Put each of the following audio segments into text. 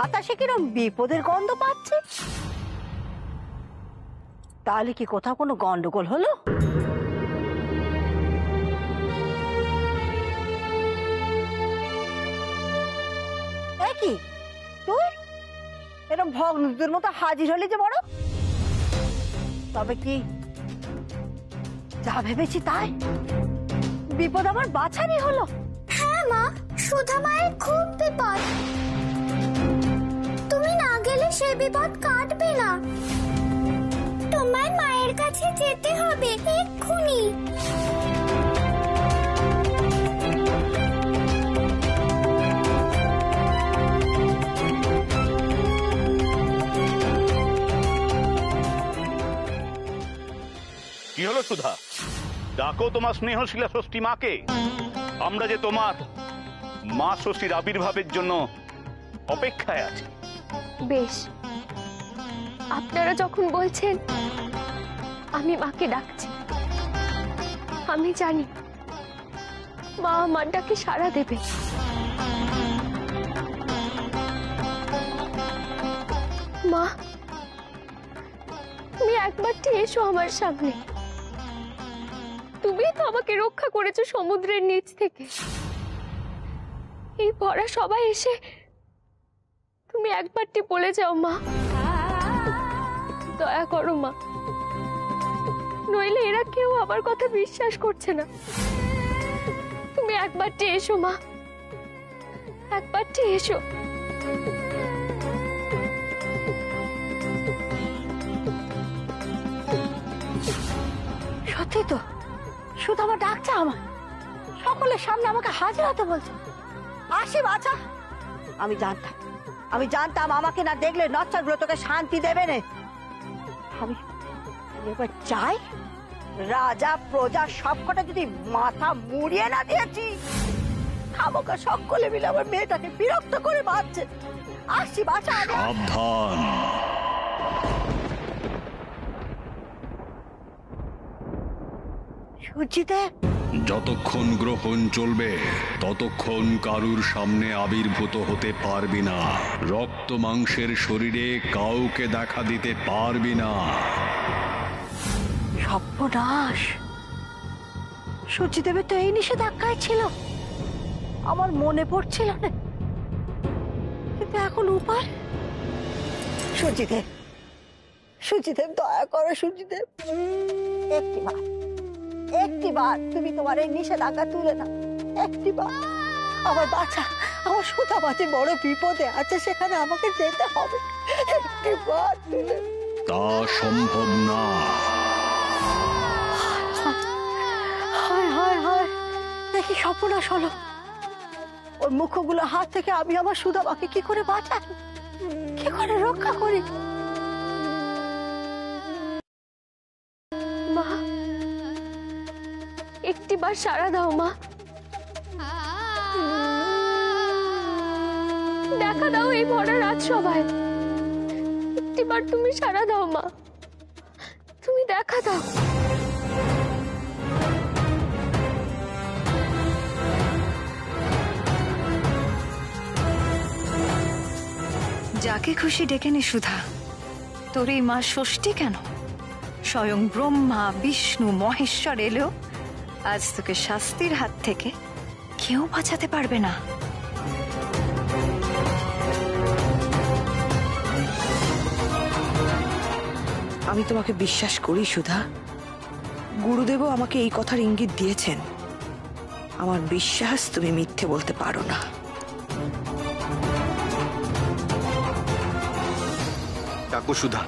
বাতাসে কিরম বিপদের গন্ধ পাচ্ছে। তাহলে কি কোথাও কোনো গন্ডগোল হলো? কি তুই এরকম ভগ্নদের মতো হাজির হলি যে বড়? তবে কি যা ভেবেছি তাই? বিপদ আমার বাছারই হলো। হ্যাঁ মা, সুধা মায়ের খুব বিপদ। তুমি না গেলে সে বিপদ কাটবে না। তোমার মায়ের কাছে যেতে হবে এক্ষুনি। কি হলো সুধা? ডাকো তোমার স্নেহশীলা ষষ্ঠী মাকে। আমরা যে তোমার মা ষষ্ঠীর আবির্ভাবের জন্য অপেক্ষায় আছি। বেশ, আপনারা যখন বলছেন আমি মাকে ডাকছি। আমি জানি মা আমার ডাকে সাড়া দেবে। মা, তুমি একবারটি এসো আমার সামনে। তুমি তো আমাকে রক্ষা করেছো সমুদ্রের নিচ থেকে। এই ভরা সবাই এসে তুমি একবারটি বলে যাও মা, দয়া করো মা, নইলে এরা কেউ আমার কথা বিশ্বাস করছে না। তুমি একবারটি এসো মা, একবারটি এসো। সত্যি তো, শুধু আমার ডাকছে, আমার সকলের সামনে আমাকে হাজির হতে বলছে। আসি বাছা, আমি জানতাম আমাকে না দেখলে নচ্ছারগুলো তোকে শান্তি দেবে না। আমি এবার চাই রাজা প্রজা সবকটা যদি মাথা মুড়িয়ে না দিয়েছি, আমাকে সকলে মিলে আমার মেয়েটাকে বিরক্ত করে মারছে। আসি বাছা। সাবধান। সুচিদেব, যতক্ষণ গ্রহণ চলবে ততক্ষণ কারুর সামনে আবির্ভূত হতে পারবি না। রক্ত মাংসের শরীরে কাউকে দেখা দিতে পারবি না। সর্বনাশ! সুচিদেবের তো এই নিষেধাজ্ঞায় ছিল, আমার মনে পড়ছিল না। কিন্তু এখন উপায়। সুচিদেব, সুচিদেব দয়া করো। সুচিদেব, একটিবার তুমি তোমার এই নিষেধাজ্ঞা তুলে না। একটিবার আমার বাচ্চা, আমার সুধা বাচ্চা বড় বিপদে আছে, সেখানে আমাকে যেতে হবে। একটিবার তুলে। তা সম্ভব না। হায় হায় হায়, দেখি সর্বনাশ হলো। ওর মুখগুলো হাত থেকে আমি আমার সুধাবাকে কি করে বাঁচাই, কি করে রক্ষা করি? মা, একটিবার সাড়া দাও মা, দেখা দাও এই ভরা রাজসভায়। একটিবার তুমি সাড়া দাও মা, তুমি দেখা দাও। যাকে খুশি ডেকে নে সুধা, তোর এই মা ষষ্ঠী কেন, স্বয়ং ব্রহ্মা বিষ্ণু মহেশ্বর এলেও আজ তোকে শাস্তির হাত থেকে কেউ বাঁচাতে পারবে না। আমি তোমাকে বিশ্বাস করি সুধা। গুরুদেবও আমাকে এই কথার ইঙ্গিত দিয়েছেন। আমার বিশ্বাস তুমি মিথ্যে বলতে পারো না। ডাকো সুধা,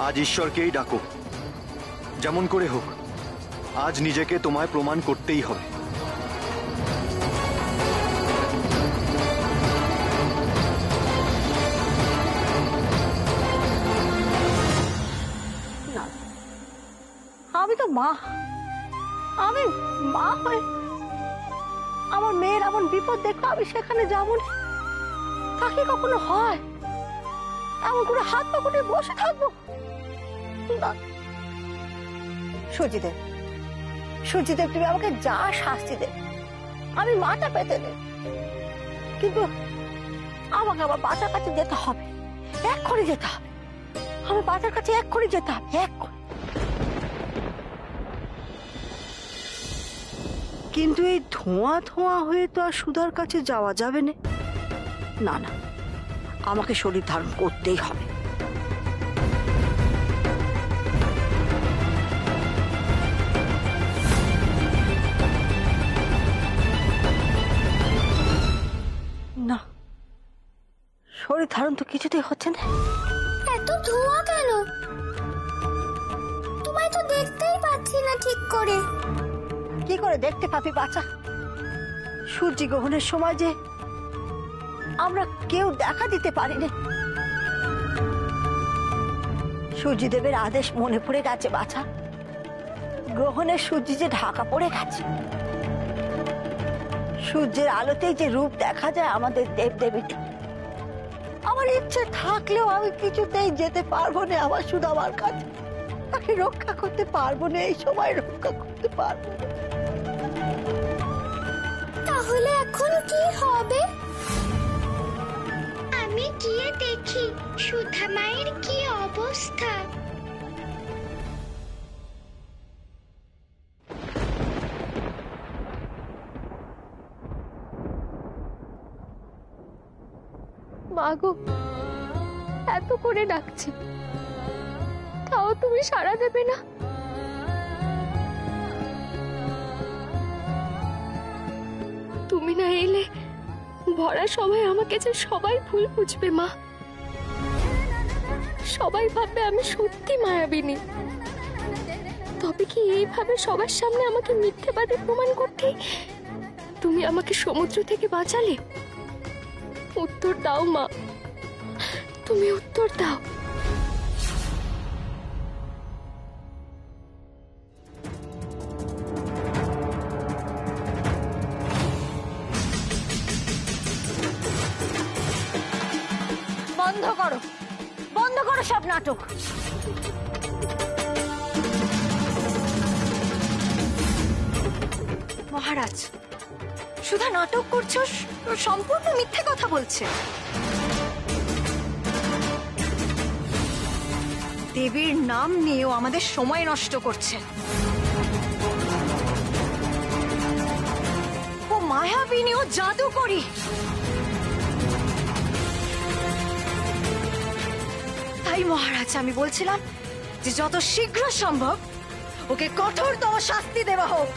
আজ ঈশ্বরকেই ডাকো। যেমন করে হোক আজ নিজেকে তোমায় প্রমাণ করতেই হবে। আমি তো মা, আমি মা হয়ে আমার মেয়ের এমন বিপদ দেখো আমি সেখানে যাবো না। তা কি কখনো হয়? এমন করে হাত পা বসে থাকবো না। সুচিদেব, সুচিদেব, তুমি আমাকে যা শাস্তি দে আমি মাথা পেতে নেই, কিন্তু আমাকে আমার বাচ্চার কাছে যেতে হবে, এক্ষুনি যেতে হবে, আমার বাচ্চার কাছে এক্ষুনি যেতে হবে, এক্ষুনি। কিন্তু এই ধোঁয়া ধোঁয়া হয়ে তো আর সুধার কাছে যাওয়া যাবে না। না না, আমাকে শরীর ধারণ করতেই হবে। না, শরীর ধারণ তো কিছুতেই হচ্ছে না। এত ধোঁয়া কেন? তোমায় তো দেখতেই পাচ্ছি না ঠিক করে। কি করে দেখতে পাবি বাচ্চা? সূর্য গ্রহণের সময় যে আমরা কেউ দেখা দিতে পারিনি। সূর্যদেবের আদেশ মনে পড়ে গেছে বাছা, গ্রহণের সূর্য যে ঢাকা পড়ে গেছে। সূর্যের আলোতেই যে রূপ দেখা যায় আমাদের দেবদেবীতে। আমার ইচ্ছে থাকলেও আমি কিছুতেই যেতে পারবো না আমার সুদামার কাছে। তাকে রক্ষা করতে পারবো না, এই সময় রক্ষা করতে পারবো না। তাহলে এখন কি হবে? আমি গিয়ে দেখি সুধা মায়ের কি অবস্থা। মাগো, এত করে ডাকছি, তাও তুমি সাড়া দেবে না। তুমি না এলে ভরা সময় আমাকে যে সবাই ভুল বুঝবে মা। সবাই ভাববে আমি সত্যি মায়াবিনী। তবে কি এইভাবে সবার সামনে আমাকে মিথ্যেবাদী প্রমাণ করতেই তুমি আমাকে সমুদ্র থেকে বাঁচালে? উত্তর দাও মা, তুমি উত্তর দাও। বন্ধ করো, বন্ধ করো সব নাটক। মহারাজ, সুধা নাটক করছো, সম্পূর্ণ মিথ্যে কথা বলছে। দেবীর নাম নিয়েও আমাদের সময় নষ্ট করছে। ও মায়াবিনী, ও জাদুকরী। তাই মহারাজ, আমি বলছিলাম যে যত শীঘ্র সম্ভব ওকে কঠোরতম শাস্তি দেওয়া হোক।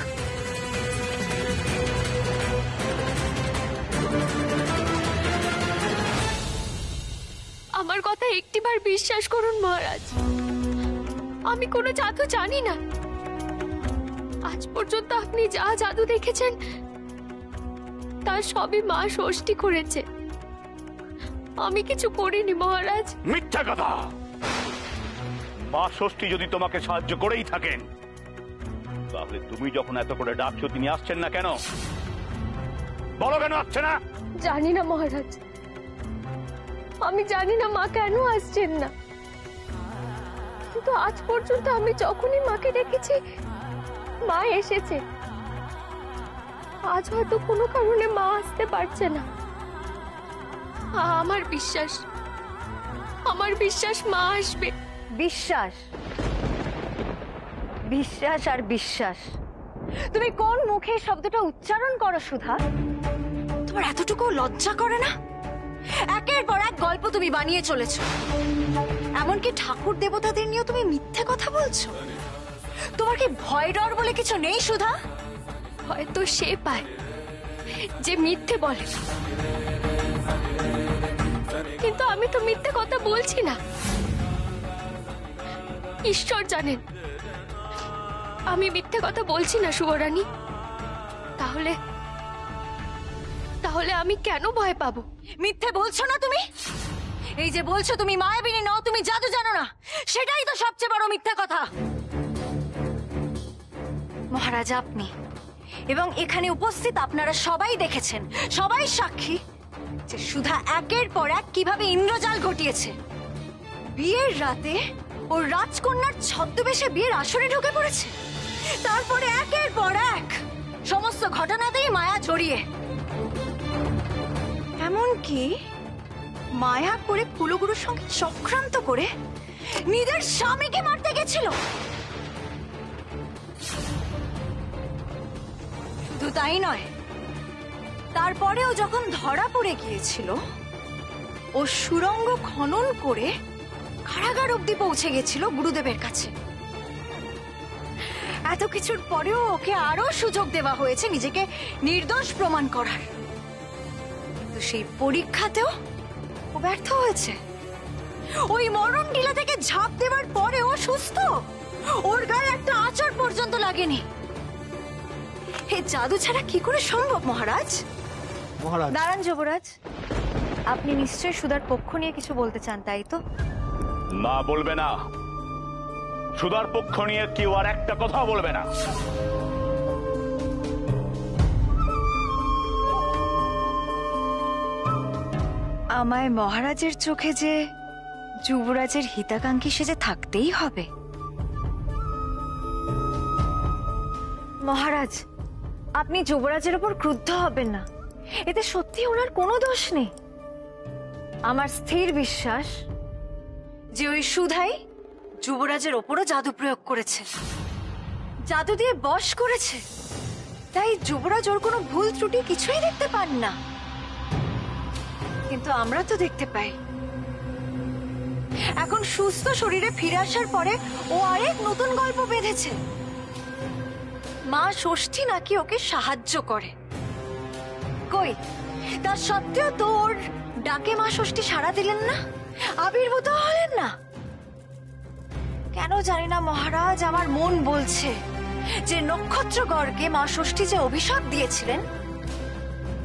আমার কথা একটিবার বিশ্বাস করুন মহারাজ, আমি কোনো জাদু জানি না। আজ পর্যন্ত আপনি যা জাদু দেখেছেন তার সবই মা ষষ্ঠী করেছে, আমি কিছু করিনি মহারাজ। মিথ্যা কথা। মা ষষ্ঠী যদি তোমাকে সাহায্য করেই থাকেন, তাহলে তুমি যখন এত করে ডাকছো তিনি আসছেন না কেন? বলো কেন আসছে না? জানি না মহারাজ, আমি জানি না মা কেন আসছেন না। কিন্তু আজ পর্যন্ত আমি যখনই মাকে ডেকেছি মা এসেছে। আজ হয়তো কোনো কারণে মা আসতে পারছে না। আমার বিশ্বাস, আমার বিশ্বাস মা আসবে। বিশ্বাস, বিশ্বাস আর বিশ্বাস, তুমি কোন মুখে এই শব্দটা উচ্চারণ করো সুধা? তোমার এতটুকু লজ্জা করে না? একের পর এক গল্প তুমি বানিয়ে চলেছো, এমনকি ঠাকুর দেবতাদের নিয়েও তুমি মিথ্যে কথা বলছো। তোমার কি ভয় ডর বলে কিছু নেই সুধা? হয়তো সে পায় যে মিথ্যে বলে, কিন্তু আমি তো মিথ্যে কথা বলছি না। ঈশ্বর জানেন আমি মিথ্যে কথা বলছি না শুভরানী। তাহলে তাহলে আমি কেন ভয় পাবো? মিথ্যে বলছো না তুমি? এই যে বলছো তুমি মায়াবিনী নও, তুমি জাদু জানো না, সেটাই তো সবচেয়ে বড় মিথ্যে কথা। মহারাজা, আপনি এবং এখানে উপস্থিত আপনারা সবাই দেখেছেন, সবাই সাক্ষী যে সুধা একের পর এক কিভাবে ইন্দ্রজাল ঘটিয়েছে। বিয়ের রাতে ও রাজকন্যার ছদ্মবেশে বিয়ের আসরে ঢুকে পড়েছে, তারপরে একের পর এক সমস্ত ঘটনাতেই মায়া জড়িয়ে। এমনকি মায়া করে কুলগুরুর সঙ্গে চক্রান্ত করে নিজের স্বামীকে মারতে গেছিল। শুধু তাই নয়, তারপরেও যখন ধরা পড়ে গিয়েছিল ও সুড়ঙ্গ খনন করে কারাগার অবধি পৌঁছে গেছিল গুরুদেবের কাছে। এত কিছুর পরেও ওকে আরো সুযোগ দেওয়া হয়েছে নিজেকে নির্দোষ প্রমাণ করার, কিন্তু সেই পরীক্ষাতেও ও ব্যর্থ হয়েছে। ওই মরণ টিলা থেকে ঝাঁপ দেওয়ার পরেও সুস্থ, ওর গায়ে একটা আঁচড় পর্যন্ত লাগেনি। হে জাদু ছাড়া কি করে সম্ভব মহারাজ? দাঁড়ান যুবরাজ, আপনি নিশ্চয়ই সুধার পক্ষ নিয়ে কিছু বলতে চান, তাই তো? না, বলবে না। সুধার পক্ষ নিয়ে কেউ আর একটা কথা বলবে না। আমায় মহারাজের চোখে যে যুবরাজের হিতাকাঙ্ক্ষী সেজে থাকতেই হবে। মহারাজ, আপনি যুবরাজের উপর ক্রুদ্ধ হবেন না, এতে সত্যি ওনার কোনো দোষ নেই। আমার স্থির বিশ্বাস যে ওই সুধাই যুবরাজের ওপরও জাদু প্রয়োগ করেছে, জাদু দিয়ে বশ করেছে। তাই যুবরাজ ওর কোনো ভুল ত্রুটি কিছুই দেখতে পান না, কিন্তু আমরা তো দেখতে পাই। এখন সুস্থ শরীরে ফিরে আসার পরে ও আরেক নতুন গল্প বেঁধেছে। মা ষষ্ঠী নাকি ওকে সাহায্য করে। কই, তা সত্ত্বেও তো ওর ডাকে মা ষষ্ঠী সাড়া দিলেন না, আবির্ভূত হলেন না। কেন জানি না মহারাজ, আমার মন বলছে যে নক্ষত্রগড়কে মা ষষ্ঠী যে অভিশাপ দিয়েছিলেন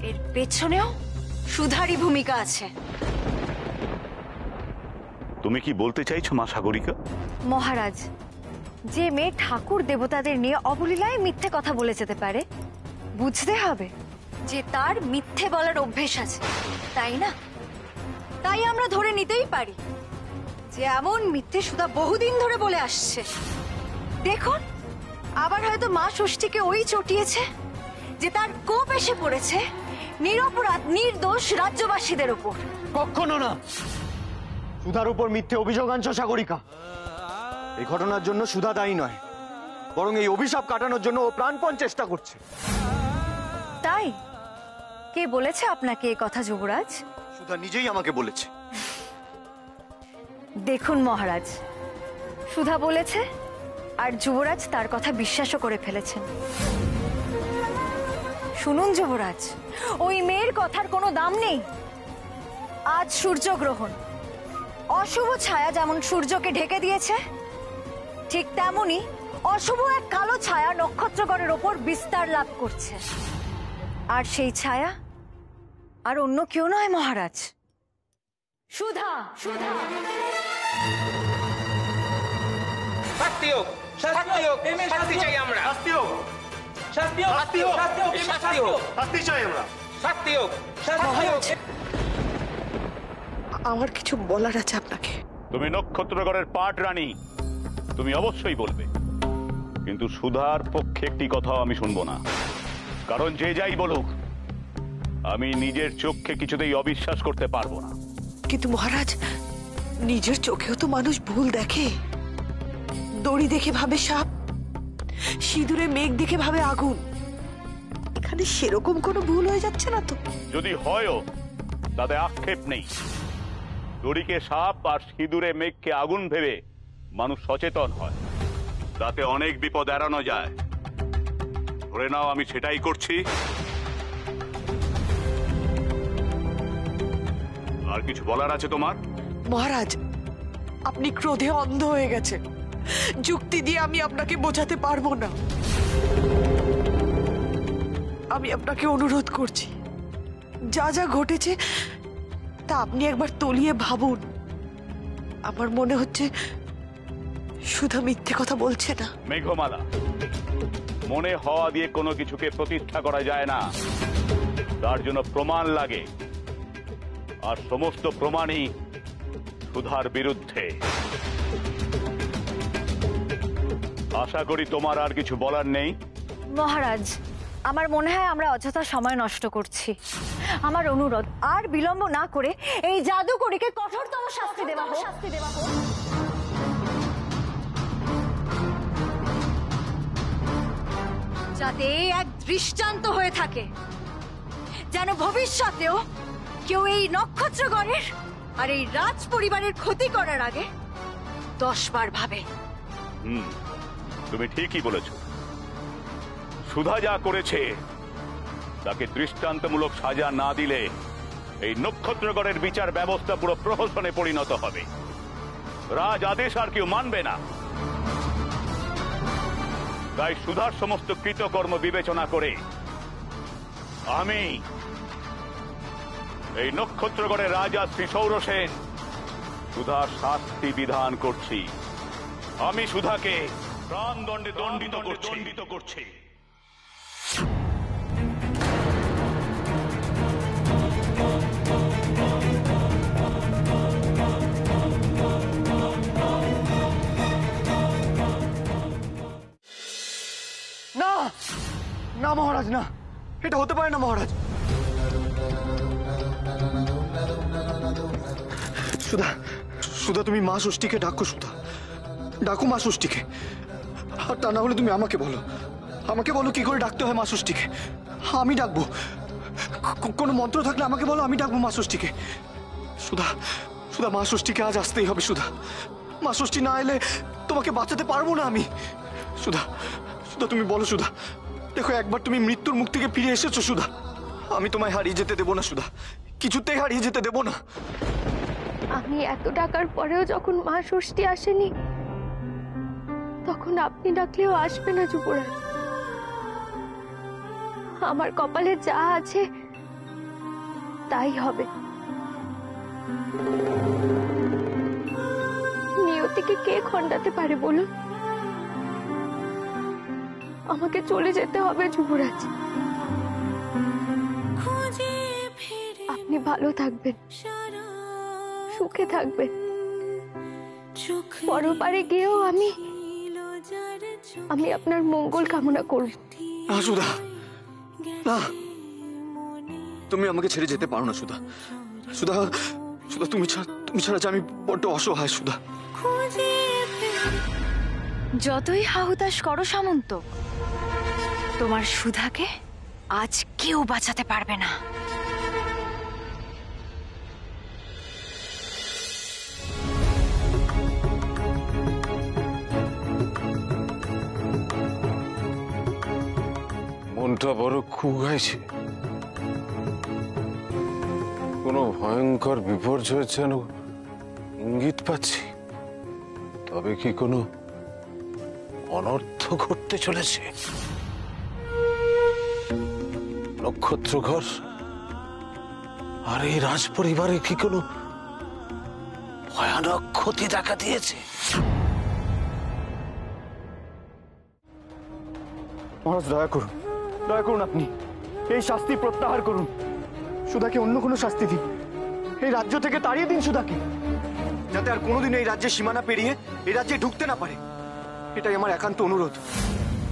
এর পেছনেও সুধারই ভূমিকা আছে। তুমি কি বলতে চাইছো মা সাগরিকা? মহারাজ, যে মেয়ে ঠাকুর দেবতাদের নিয়ে অবলীলায় মিথ্যে কথা বলে যেতে পারে, বুঝতে হবে যে তার মিথ্যে বলার অভ্যেস আছে, তাই না? তাই আমরা ধরে নিতেই পারি যে এমন মিথ্যে সুধা বহুদিন ধরে বলে আসছে। দেখুন, আবার হয়তো মা ষষ্ঠীকে ওই চটিয়েছে যে তার কোপ এসে পড়েছে নিরপরাধ নির্দোষ রাজ্যবাসীদের উপর। কখনো না। সুধার উপর মিথ্যে অভিযোগ আনছো সাগরিকা। এই ঘটনার জন্য সুধা দায়ী নয়, বরং এই অভিশাপ কাটানোর জন্য ও প্রাণপণ চেষ্টা করছে। তাই কে বলেছে আপনাকে এই কথা যুবরাজ? সুধা নিজেই আমাকে বলেছে। দেখুন মহারাজ, সুধা বলেছে আর যুবরাজ তার কথা বিশ্বাসও করে ফেলেছেন। শুনুন যুবরাজ, ওই মেয়ের কথার কোনো দাম নেই। আজ সূর্যগ্রহণ, অশুভ ছায়া যেমন সূর্যকে ঢেকে দিয়েছে, ঠিক তেমনি অশুভ এক কালো ছায়া নক্ষত্রগণের ওপর বিস্তার লাভ করছে। আর সেই ছায়া আর অন্য কেউ নয় মহারাজ, সুধা। সুধা শাস্তি হোক, শাস্তি হোক, শাস্তি চাই আমরা। শাস্তি হোক, শাস্তি হোক, শাস্তি হোক, শাস্তি হোক, শাস্তি চাই আমরা। শাস্তি হোক, শাস্তি হোক। আমার কিছু বলার আছে আপনাকে। তুমি নক্ষত্রগড়ের পাট রানী, তুমি অবশ্যই বলবে, কিন্তু সুধার পক্ষে একটি কথাও আমি শুনবো না। কারণ যে যাই বলুক, আমি নিজের চোখকে কিছুতেই অবিশ্বাস করতে পারবো না। কিন্তু মহারাজ, নিজের চোখেও তো মানুষ ভুল দেখে। দড়ি দেখে ভাবে সাপ, সিঁদুরে মেঘ দেখে ভাবে আগুন। এখানে সেরকম কোনো ভুল হয়ে যাচ্ছে না তো? যদি হয়ও তাতে আক্ষেপ নেই। দড়িকে সাপ আর সিঁদুরে মেঘকে আগুন ভেবে মানুষ সচেতন হয়, তাতে অনেক বিপদ এড়ানো যায়। ধরে নাও আমি সেটাই করছি। আর কিছু বলার আছে তোমার? মহারাজ, আপনি ক্রোধে অন্ধ হয়ে গেছেন। যুক্তি দিয়ে আমি আপনাকে বোঝাতে পারবো না। আমি আপনাকে অনুরোধ করছি, যা যা ঘটেছে তা আপনি একবার তলিয়ে ভাবুন। আমার মনে হচ্ছে সুধা মিথ্যে কথা বলছে না। মেঘমালা, মনে হওয়া দিয়ে কোনো কিছুকে প্রতিষ্ঠা করা যায় না, তার জন্য প্রমাণ লাগে। আর সমস্ত প্রমাণই সুধার বিরুদ্ধে। আশা করি তোমার আর কিছু বলার নেই। মহারাজ, আমার মনে হয় আমরা অযথা সময় নষ্ট করছি। আমার অনুরোধ, আর বিলম্ব না করে এই জাদুকরীকে কঠোরতম শাস্তি দেওয়া হোক। যাতে এক দৃষ্টান্ত হয়ে থাকে, যেন ভবিষ্যতেও কেউ এই নক্ষত্রগণের আর এই রাজ পরিবারের ক্ষতি করার আগে 10 বার ভাবে। তুমি ঠিকই বলেছ। সুধা যা করেছে তাকে দৃষ্টান্তমূলক সাজা না দিলে এই নক্ষত্রগড়ের বিচার ব্যবস্থা পুরো প্রহসনে পরিণত হবে। রাজ আদেশ আর কেউ মানবে না। তাই সুধার সমস্ত কৃতকর্ম বিবেচনা করে আমি এই নক্ষত্রগড়ের রাজা শ্রী সৌরসেন সুধার শাস্তি বিধান করছি। আমি সুধাকে প্রাণদণ্ডে দণ্ডিত করছি। না না মহারাজ, না, এটা হতে পারে না মহারাজ। সুধা, সুধা, তুমি মা ষষ্ঠীকে ডাকো। সুধা, ডাকো মা ষষ্ঠীকে। আর তা না হলে তুমি আমাকে বলো কি করে ডাকতে হয় মা ষষ্ঠীকে। আমি ডাকবো। কোনো মন্ত্র থাকলে আমাকে বলো, আমি ডাকবো মা ষষ্ঠীকে। সুধা, সুধা, মা ষষ্ঠীকে আজ আসতেই হবে। সুধা, মা ষষ্ঠী না এলে তোমাকে বাঁচাতে পারবো না আমি। সুধা, সুধা, তুমি বলো। সুধা, দেখো, একবার তুমি মৃত্যুর মুখ থেকে ফিরে এসেছো। সুধা, আমি তোমায় হারিয়ে যেতে দেবো না। সুধা, কিছুতেই হারিয়ে যেতে দেবো না। আমি এত ডাকার পরেও যখন মা ষষ্ঠী আসেনি, তখন আপনি ডাকলেও আসবে না যুবরাজ। আমার কপালে যা আছে তাই হবে। নিয়তিকে কে খণ্ডাতে পারে বলুন? আমাকে চলে যেতে হবে যুবরাজ। আপনি ভালো থাকবেন, সুখে থাকবেন। পরপারে গিয়েও আমি আপনার মঙ্গল কামনা করব। না সুধা, না, তুমি আমাকে ছেড়ে যেতে পারো না সুধা। সুধা, সুধা, তুমি ছাড়া যে আমি বড্ড অসহায়। সুধা, যতই হাহুতাশ করো সামন্ত, তোমার সুধাকে আজ কেউ বাঁচাতে পারবে না। মনটা বড় খুগাইছে। কোনো ভয়ঙ্কর বিপর্যয়ের যেন ইঙ্গিত পাচ্ছি। তবে কি কোনো অনর্থ ঘটতে চলেছে? নক্ষত্রঘর আর এই রাজ পরিবারে কি কোনো ভয়ানক ক্ষতি দেখা দিয়েছে? মহারাজ, দয়া করুন, দয়া করুন, আপনি এই শাস্তি প্রত্যাহার করুন। সুধাকে অন্য কোনো শাস্তি দিন। এই রাজ্য থেকে তাড়িয়ে দিন সুধাকে, যাতে আর কোনোদিন এই রাজ্যের সীমানা পেরিয়ে এই রাজ্যে ঢুকতে না পারে। এটাই আমার একান্ত অনুরোধ।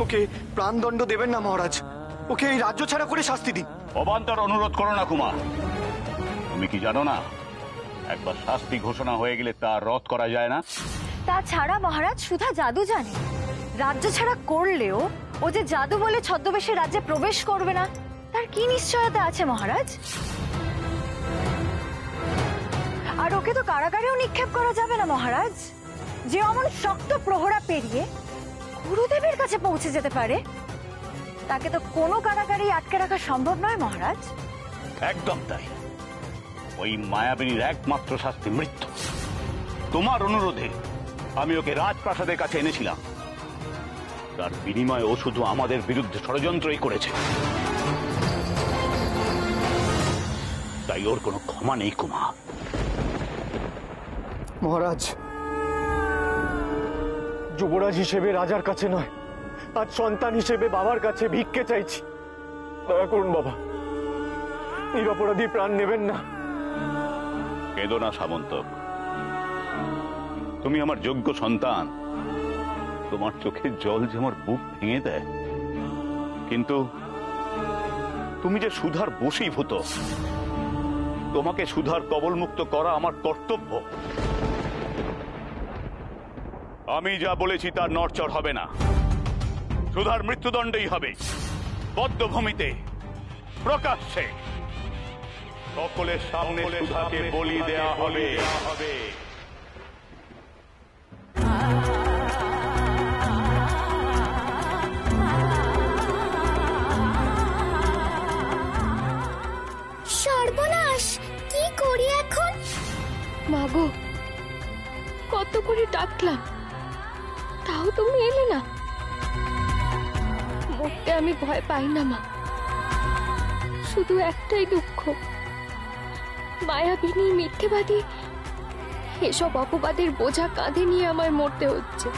ওকে প্রাণদণ্ড দেবেন না মহারাজ, ওকে এই রাজ্য ছাড়া করে শাস্তি দিন। অবান্তর অনুরোধ করো না কুমার। তুমি কি জানো না, একবার শাস্তি ঘোষণা হয়ে গেলে তা রদ করা যায় না? তাছাড়া মহারাজ, সুধা জাদু জানে। রাজ্য ছাড়া করলেও ও যে জাদু বলে ছদ্মবেশে রাজ্যে প্রবেশ করবে না, তার কি নিশ্চয়তা আছে মহারাজ? আর ওকে তো কারাগারেও নিক্ষেপ করা যাবে না মহারাজ, যে অমন শক্ত প্রহরা পেরিয়ে গুরুদেবের কাছে পৌঁছে যেতে পারে। তাকে তো কোনো কারাগারেই আটকে রাখা সম্ভব নয় মহারাজ। একদম তাই। ওই মায়াবিনীর একমাত্র শাস্তি মৃত্যু। তোমার অনুরোধে আমি ওকে রাজপ্রাসাদের কাছে এনেছিলাম। তার বিনিময়ে ও শুধু আমাদের বিরুদ্ধে ষড়যন্ত্রই করেছে। তাই ওর কোনো ক্ষমা নেই কুমার। মহারাজ, যুবরাজ হিসেবে রাজার কাছে নয়, আজ সন্তান হিসেবে বাবার কাছে ভিক্ষে চাইছি। দয়া করুন বাবা, নিরপরাধী প্রাণ নেবেন না। কেঁদো না সামন্ত, তুমি আমার যোগ্য সন্তান। তোমার চোখের জল যে আমার বুক ভেঙে দেয়। কিন্তু তুমি যে সুধার বশীভূত, তোমাকে সুধার কবলমুক্ত করা আমার কর্তব্য। আমি যা বলেছি তার নড়চড় হবে না। সুধার মৃত্যুদণ্ডই হবে, বদ্ধভূমিতে, প্রকাশ্যে, সকলের সামনে সুধাকে বলি দেয়া হবে। সর্বনাশ, কি করি এখন? মাগো, কত করে ডাকলাম, তাও তুমি এলে না। মরতে আমি ভয় পাই না মা, শুধু একটাই দুঃখ, মায়াবিনী, মিথ্যেবাদী এসব অপবাদের বোঝা কাঁধে নিয়ে আমার মরতে হচ্ছে।